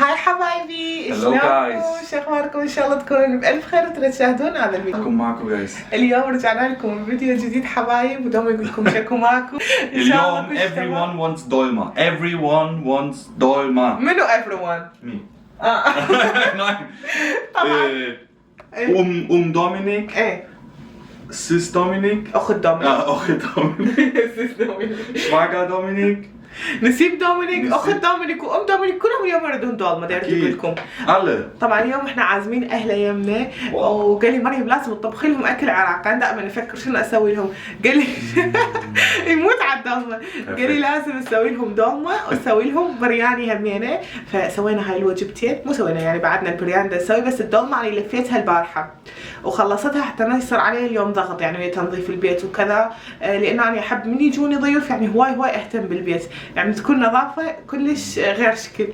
هاي حبايبي، Hello guys. شو اخباركم؟ ان شاء الله تكونون بألف خير وتشاهدون هذا الفيديو. معكم جايز. اليوم رجعنا لكم بفيديو جديد حبايب، ودوم يقول لكم شكو ماكو. ان شاء الله اليوم everyone wants dolma. Everyone wants dolma. منو everyone؟ مين؟ طبعا. دومينيك. ايه سيس دومينيك. اخت دومينيك. اخت دومينيك. سيس دومينيك. شواغا دومينيك. نسيب دومينيك، اخت دومينيك وام دومينيك، كلهم اليوم يردون دولمة. داير اقول لكم طبعا اليوم احنا عازمين اهل يمنا، وقال لي مريم لازم تطبخي لهم اكل عراقي. انا دائما افكر شنو اسوي لهم، قال لي يموت على الدولمة، قال لي لازم اسوي لهم دولمة واسوي لهم برياني همينه. فسوينا هاي الوجبتين، مو سوينا يعني بعدنا البريان ده نسوي، بس الدولمة انا لفيتها البارحة وخلصتها حتى ما يصير علي اليوم ضغط يعني تنظيف البيت وكذا، لان انا احب من يجوني ضيوف يعني هواي اهتم بالبيت، يعني تكون نظافة كلش غير شكل.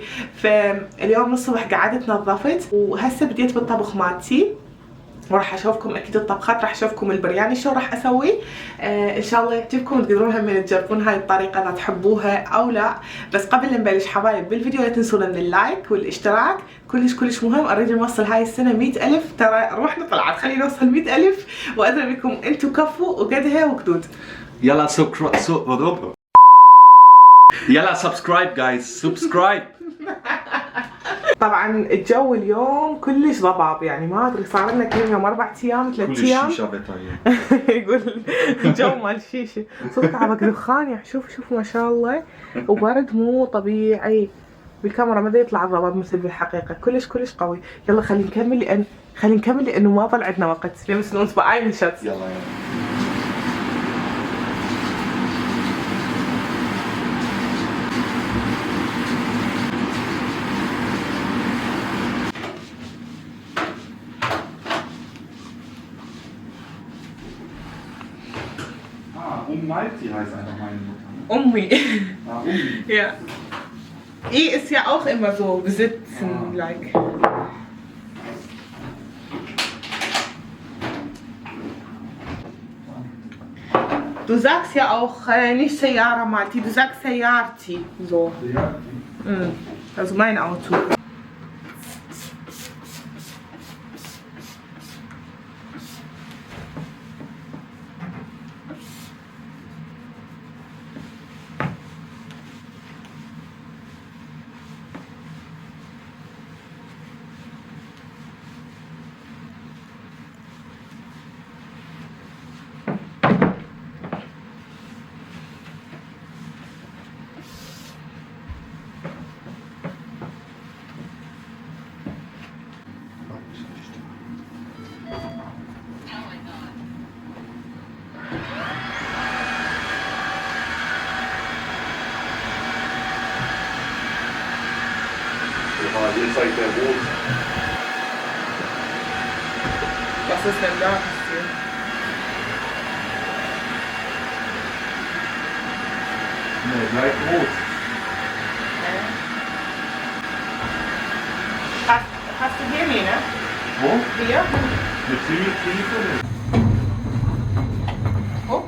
فاليوم من الصبح قعدت نظفت، وهسه بديت بالطبخ مالتي، وراح اشوفكم اكيد الطبخات، راح اشوفكم البرياني شو راح اسوي. ان شاء الله يعجبكم وتقدرون هم تجربون هاي الطريقه اذا تحبوها او لا. بس قبل لا نبلش حبايب بالفيديو لا تنسونا من اللايك والاشتراك، كلش مهم. اريد نوصل هاي السنه 100,000، ترى روحنا طلعت، خلينا نوصل 100,000 وادري بكم انتم كفو وقدها وقدود. يلا يلا سبسكرايب جايز، سبسكرايب. طبعا الجو اليوم كلش ضباب، يعني ما ادري صار لنا كم يوم، 4 ايام 3 ايام. يقول الجو مال الشيشه صدق عبق دخان، يعني شوف ما شاء الله، وبرد مو طبيعي. بالكاميرا ما يطلع الضباب مثل بالحقيقه، كلش قوي. يلا خلينا نكمل لانه ما ضل عندنا وقت. بس نصبح عين شت. يلا Malti heißt einfach meine Mutter. Ummi. Ummi. Ja. Ist ja auch immer so besitzen, like. Du sagst ja auch nicht Sayara Malti, du sagst Sayarti, so. Sayarti? Also mein Auto. Hier zeigt der Rot. Was ist denn da passiert? Ne, bleibt rot. Hast du hier nie, ne? Wo? Hier? Mit Tiefe? Oh.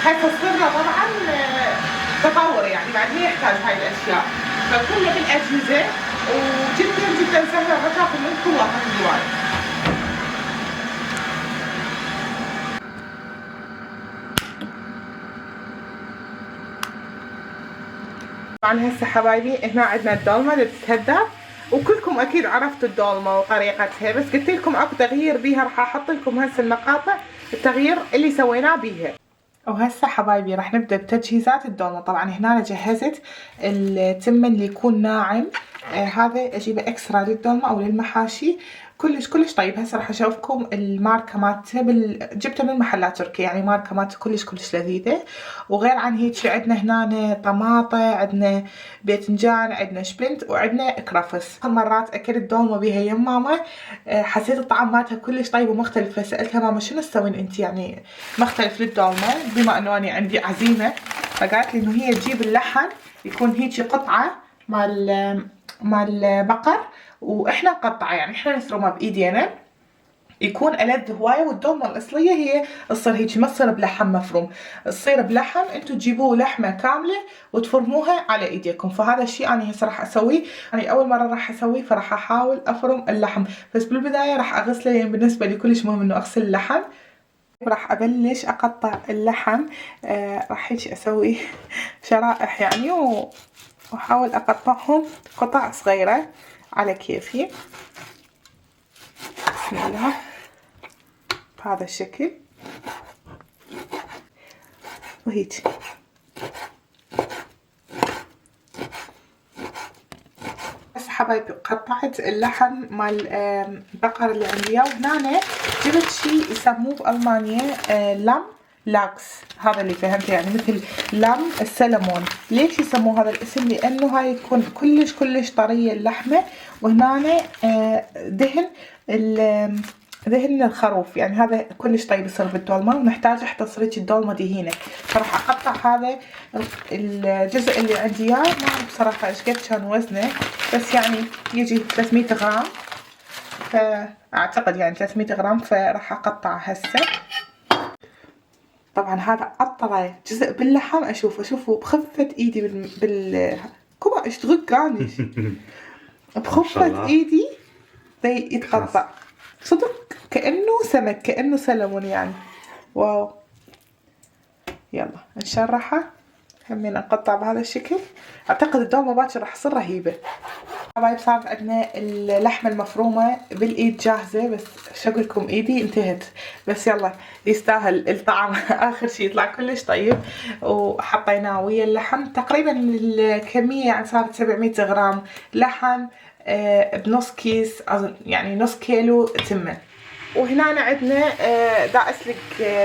هسه صرنا طبعا تطور يعني بعدين يحتاج هاي الاشياء، فكلها بالاجهزه وجدا جدا سهله ما تاخذ منكم وقت هواي. طبعا هسه حبايبي هنا عندنا الدولمه اللي بتتهدى، وكلكم اكيد عرفتوا الدولمه وطريقتها، بس قلت لكم اكو تغيير بيها، راح احط لكم هسه المقاطع التغيير اللي سويناه بيها. وهسه حبايبي راح نبدا بتجهيزات الدولمه. طبعا هنا أنا جهزت التمن اللي يكون ناعم، هذا اجيبه اكسترا للدولمه او للمحاشي، كلش طيب. هسه راح اشوفكم الماركه مالته جبته من محلات تركيا، يعني ماركه مالته كلش لذيذه. وغير عن هيك عندنا هنا طماطه، عندنا باذنجان، عندنا شبنت، وعندنا كرفس. مرات اكلت دولمه بيها يم ماما، حسيت الطعم مالتها كلش طيب ومختلف، فسالتها ماما شنو تسوين انت يعني مختلف للدولمه، بما انه انا عندي عزيمه. فقالت لي انه هي تجيب اللحم يكون هيك قطعه مال بقر، واحنا نقطعه، يعني احنا نفرمه بايدينا، يكون ألذ هوايه. والدولمه الاصليه هي تصير هيك، ما تصير بلحم مفروم، تصير بلحم انتو تجيبوه لحمه كامله وتفرموها على ايديكم. فهذا الشيء انا هسه راح اسويه، يعني اول مره راح اسويه، فراح احاول افرم اللحم. بس بالبدايه راح اغسله، يعني بالنسبه لي كلش مهم انه اغسل اللحم. راح ابلش اقطع اللحم، راح هيك اسوي شرائح يعني، واحاول اقطعهم قطع صغيره على كيفي. بسم الله، بهذا الشكل وهيك. بس حبايبي قطعت اللحم مال البقر اللي عندي، وهنا جبت شيء يسموه بألمانيا لام لاكس، هذا اللي فهمته، يعني مثل لام السلمون. ليش يسموه هذا الاسم؟ لانه هاي يكون كلش طريه اللحمه، وهنا دهن الخروف، يعني هذا كلش طيب يصير بالدولمه، ونحتاج حتى تصير الدولمه دهينه. فراح اقطع هذا الجزء اللي عندي اياه، ما اعرف بصراحه ايش قد كان وزنه، بس يعني يجي 300 غرام، فاعتقد يعني 300 غرام. فراح اقطعه هسه. طبعا هذا قطع جزء باللحم، اشوفه بخفه ايدي كما ايش تغقاني بخفه ايدي يتقطع صدق، كانه سمك، كانه سلمون يعني. واو، يلا نشرحه، همين نقطع بهذا الشكل. اعتقد الدولمه باكر راح تصير رهيبه. حبايب صارت عندنا اللحمه المفرومه بالايد جاهزه، بس شو اقول لكم ايدي انتهت، بس يلا يستاهل الطعم. اخر شيء يطلع كلش طيب. وحطيناه ويا اللحم، تقريبا الكميه يعني صارت 700 غرام لحم بنص كيس، يعني نص كيلو تمن. وهنا عندنا دا اسلق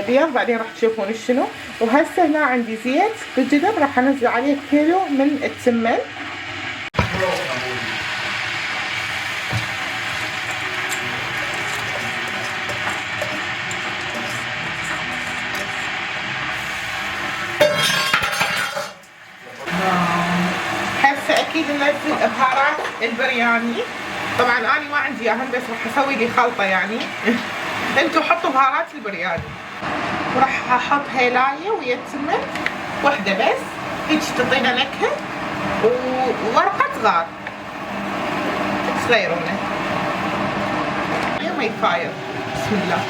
بيض، بعدين راح تشوفون شنو. وهسه هنا عندي زيت بالجدر، راح انزل عليه كيلو من التمن. هسه اكيد ننزل بهارات البرياني، طبعا انا ما عندي اياهم، بس راح اسوي لي خلطه يعني. انتوا حطوا بهارات البرياني. وراح احط هيلايه ويا التمن واحده بس، هيك تعطينا نكهه، وورقه غار صغيرونه مي فاير. بسم الله.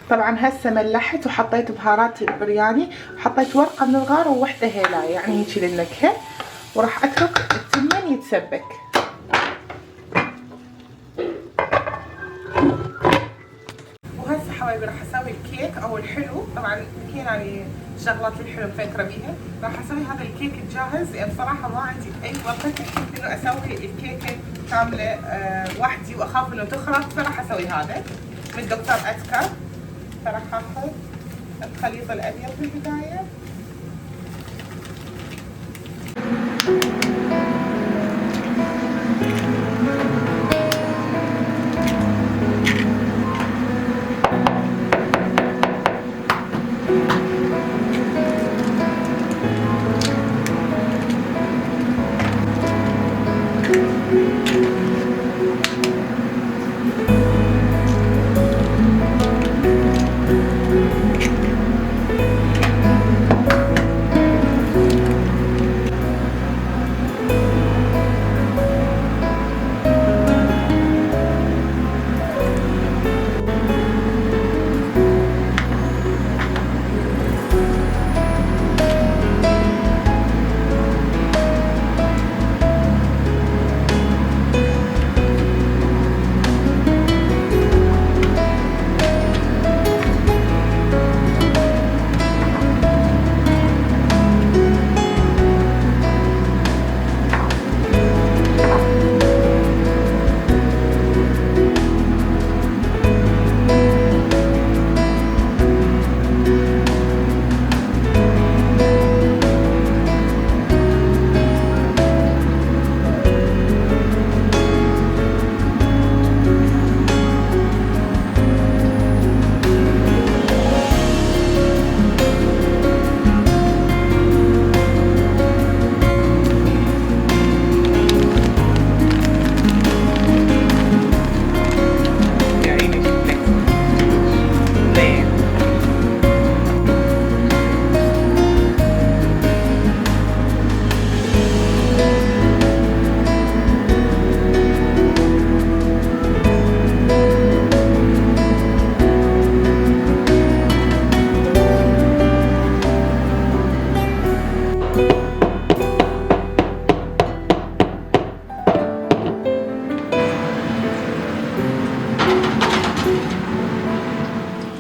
طبعا هسه ملحت وحطيت بهارات البرياني، وحطيت ورقه من الغار ووحده هيلايه، يعني هيك للنكهه. وراح اترك التمن يتسبك. وهسه حبايبي راح اسوي الكيك او الحلو. طبعا هنا يعني شغلات الحلو مفكره بيها. راح اسوي هذا الكيك الجاهز، يعني بصراحه ما عندي اي وقت انه اسوي الكيكه كامله وحدي، واخاف انه تخرب، فراح اسوي هذا من دكتور اتكر. فراح اخذ الخليط الابيض في البدايه،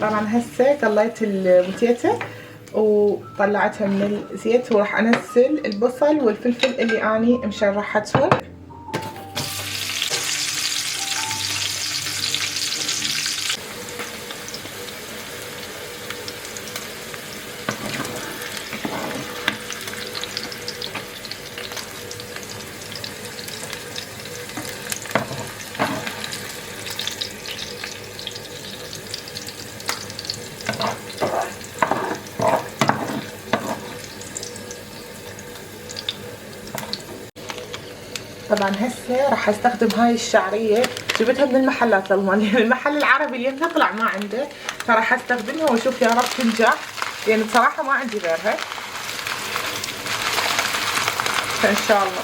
طبعا هسه طليت البوتيتا وطلعتها من الزيت، وراح انزل البصل والفلفل اللي اني مشرحتهم. طبعا هسه راح استخدم هاي الشعريه، جبتها من المحلات الالمانيه، المحل العربي اللي يمها طلع ما عنده، فراح استخدمها واشوف يا رب تنجح، لان بصراحه ما عندي غيرها، فان شاء الله.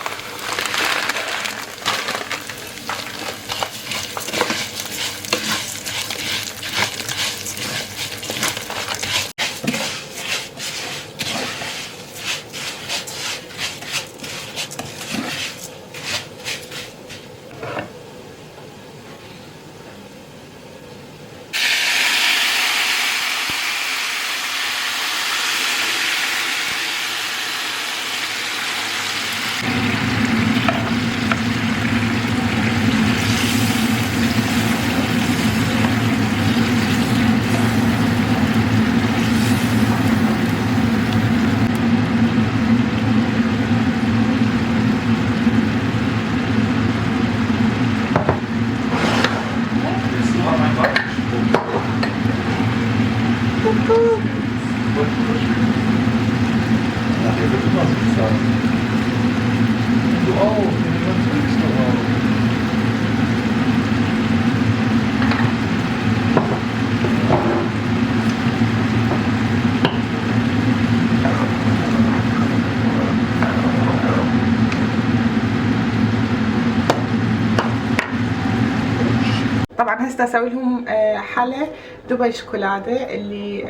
طبعا هسه اسوي لهم حلا دبي شوكولاته اللي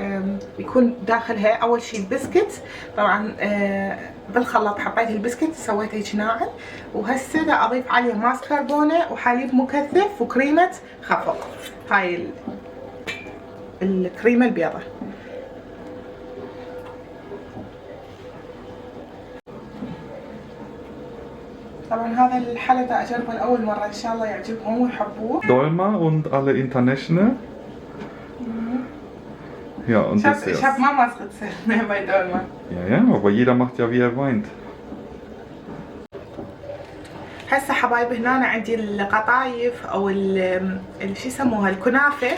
بيكون داخلها اول شيء البسكت. طبعا بالخلاط حطيت البسكت سويته هيك ناعم، وهسه دا اضيف عليه ماسكربونه وحليب مكثف وكريمه خفق. هاي الكريمه البيضه. طبعا هذا الحلا دا اجربه لاول مره، ان شاء الله يعجبهم ويحبوه. Dolma und alle International. Ja, und das ich habe Mamas Rezept bei Dolma. Ja, aber jeder macht ja wie er meint. هسه حبايب هنا عندي القطايف او شو يسموها الكنافه،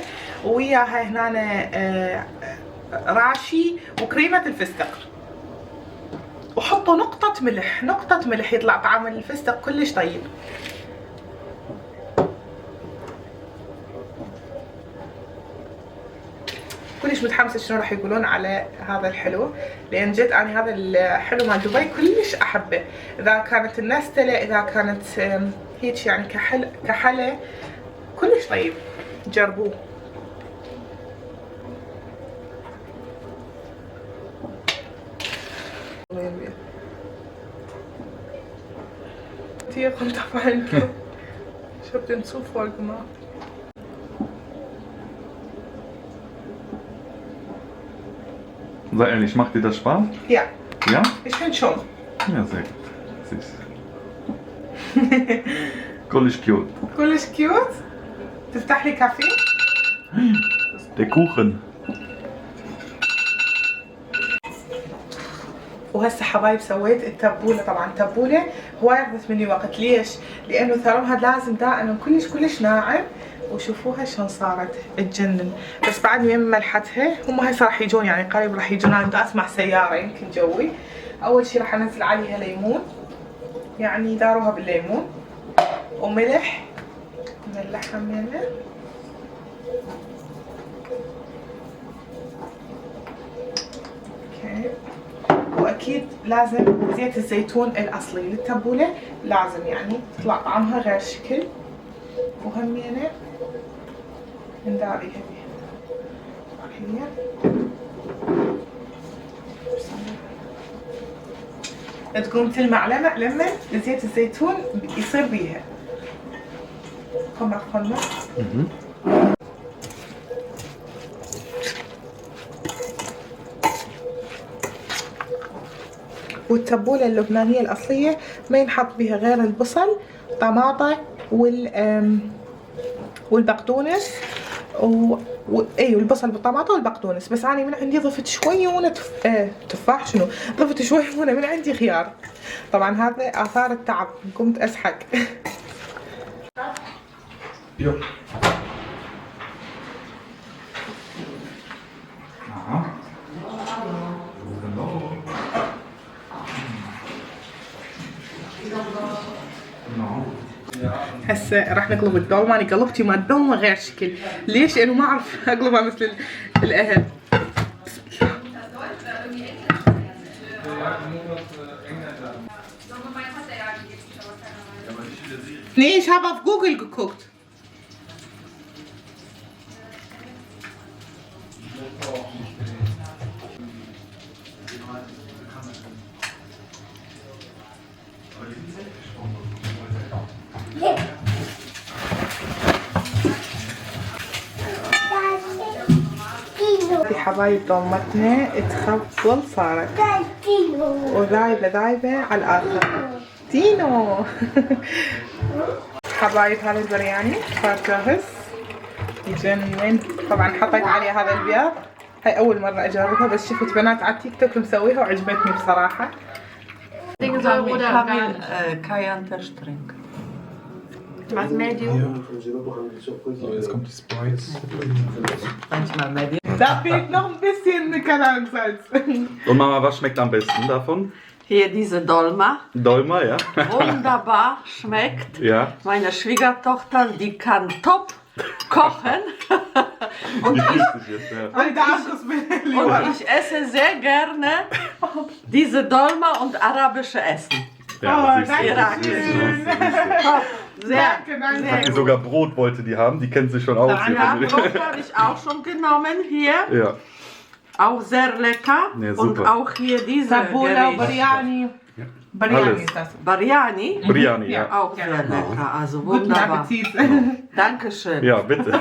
وياها هنا راشي وكريمه الفستق، وحطوا نقطه ملح يطلع طعم الفستق كلش طيب. كلش متحمسه شنو راح يقولون على هذا الحلو، لان جد انا هذا الحلو مال دبي كلش احبه، اذا كانت النستله اذا كانت هيك يعني كحلا كلش طيب، جربوه. تيقن طبعا شو بتنسوا فوق ما Sei ehrlich, macht dir das Spaß? Ja. Ja? Ich finde schon. Ja, sehr gut. Süß. كلش cute. كلش كيوت. تفتح لي كافيه؟ Der Kuchen. وهسه حبايب سويت التبوله. طبعا التبوله هواي اخذت مني وقت، ليش؟ لانه ثرمها لازم دائما كلش ناعم، وشوفوها شلون صارت تجنن. بس بعد يم ملحتها هم هسه راح يجون، يعني قريب راح يجون، انا بدي اسمع سياره يمكن جوي. اول شي راح انزل عليها ليمون، يعني داروها بالليمون، وملح نملحها منها، اوكي. واكيد لازم زيت الزيتون الاصلي للتبوله، لازم يعني تطلع طعمها غير شكل. وهمينه نداريها بيها هي تقوم تلمع لما زيت الزيتون يصير بيها. خمر والتبولة اللبنانية الأصلية ما ينحط بها غير البصل، طماطة والبقدونس ايوه البصل بالطماطة والبقدونس. بس أنا من عندي ضفت شوي يمونة تفاح شنو، ضفت شوي يمونة من عندي خيار. طبعا هذا آثار التعب، قمت أسحق. Ja. Aha. هسه راح نقلب الدولمة. أنا قلبتي مال الدولمة غير شكل، ليش؟ لأنه ما أعرف أقلبها مثل الأهل. Nee, ich habe auf Google geguckt. حبايب ضمتنا تخبل صارت وذايبة على الآخر. تينو. حبايب هذا البرياني صار جاهز يجنن. طبعا حطيت عليه هذا البياض، هاي أول مرة أجربها بس شفت بنات على التيك توك مسويها وعجبتني بصراحة. Was Medium? So, jetzt kommt die Sprite. Manchmal Medium. Da fehlt noch ein bisschen Kanalsalz. Und Mama, was schmeckt am besten davon? Hier diese Dolma. Dolma, ja? Wunderbar schmeckt. Ja. Meine Schwiegertochter, die kann top kochen. Und ich esse sehr gerne diese Dolma und arabische Essen. Ja, danke schön. Top. Sehr, Danke. Hat die sogar Brot wollte die haben, die kennt sich schon aus. Hier Ja, von den- Brot habe ich auch schon genommen hier. ja. Auch sehr lecker. Ja, Und super. auch hier diese Tabula Gericht. Biryani. Biryani Alles. ist das. Biryani. Biryani, ja. Auch sehr lecker. Also Guten wunderbar. Appetit. Dankeschön. Ja, bitte.